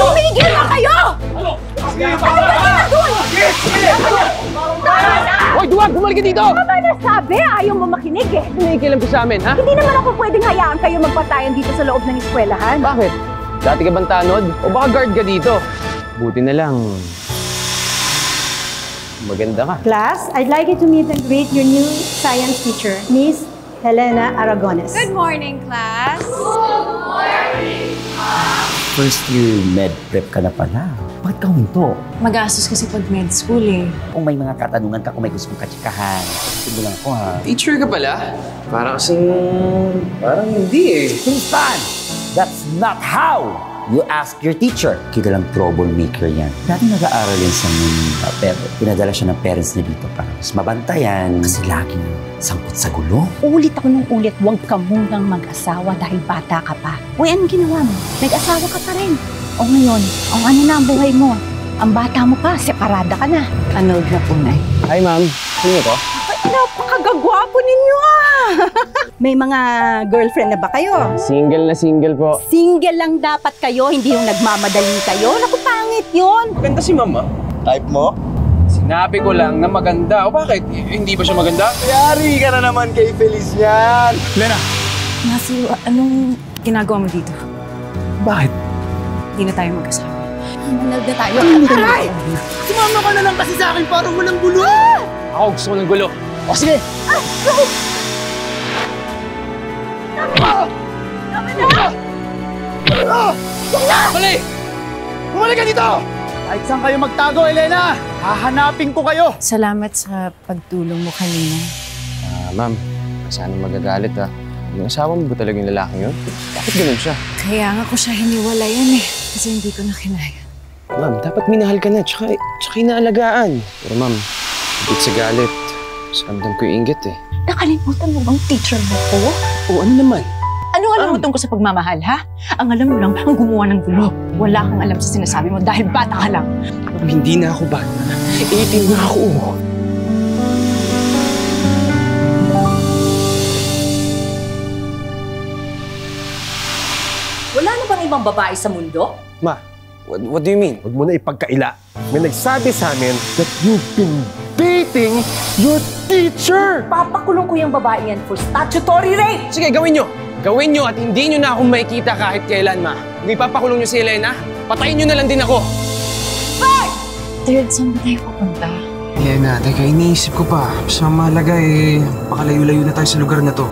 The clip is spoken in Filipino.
Tumigil na kayo! Ano ba ginagawa niyo? Hoy, Duwag! Bumalik ka dito! Ano ba nasabi? Ayaw mo makinig eh. Nakikilam ko sa amin, ha? Hindi naman ako pwedeng hayaan kayo magpatayan dito sa loob ng eskwelahan. Bakit? Dati ka bang tanod? O baka guard ka dito? Buti na lang. Maganda ka. Class, I'd like you to meet and greet your new science teacher, Miss Helena Aragones. Good morning, class. First year med prep ka na pala. Bakit ka huminto? Magastos kasi pag med school eh. Kung may mga katanungan ka, kung may gusto mong katsikahan, sige lang ako ha. Teacher ka pala? Parang hindi eh. Kingston! That's not how you ask your teacher. Kilalang troublemaker yan. Dati nag-aaral yan sa Manila, pero pinadala siya ng parents niya dito para mas mabantayan kasi laging sangkot sa gulo. Ulit ako ng ulit, huwag ka munang mag-asawa dahil bata ka pa. Uy, anong ginawa mo? Nag-asawa ka pa rin. O ngayon, ano na ang buhay mo? Ang bata mo pa, separada ka na. Anood na po, Nay. Hi, ma'am. Sino ko? Ay, napakagagwapo ninyo ah! May mga girlfriend na ba kayo? Single na single po. Single lang dapat kayo, hindi yung nagmamadali kayo. Naku, pangit yun! Maganda si mama. Type mo? Sinabi ko lang na maganda. O bakit? Hindi ba siya maganda? Yari ka na naman kay Feliz niyan! Lena! Matthew, anong ginagawa mo dito? Bakit? Hindi na tayo mag-asawa. Manal na tayo. Aray! Sumama ka na lang kasi sa akin parang walang gulo! Ako gusto ko ng gulo. O sige! Mali! Bumalik ka dito! Kahit saan kayo magtago, Elena! Hahanapin ko kayo! Salamat sa pagtulong mo kanina. Ma'am, sana magagalit ha. Yung asawa mo ba talaga yung lalaking yun? Bakit ganun siya? Kaya nga ko siya hiniwalayan eh. Kasi hindi ko na kinaya. Ma'am, dapat minahal ka na, tsaka inaalagaan. Pero ma'am, higit sa galit, samdam ko yung inggit eh. Nakalimutan mo bang teacher mo ko? O ano naman? Ano alam mo tungkol sa pagmamahal, ha? Ang alam mo lang, ang gumawa ng gulo. Wala kang alam sa sinasabi mo dahil bata ka lang. Ma'am, hindi na ako bata. 18 na ako. Wala na bang ibang babae sa mundo? Ma, what do you mean? Huwag mo na ipagkaila. May nagsabi sa amin that you've been dating your teacher! Papakulong ko yung babae yan for statutory rape! Sige, gawin nyo! Gawin nyo at hindi nyo na akong makikita kahit kailan, ma. Kung ipapakulong nyo si Elena, patayin nyo na lang din ako. Third, saan ba tayo pupunta? Elena, teka, iniisip ko pa. Mas mahalaga eh, pakalayo-layo na tayo sa lugar na to.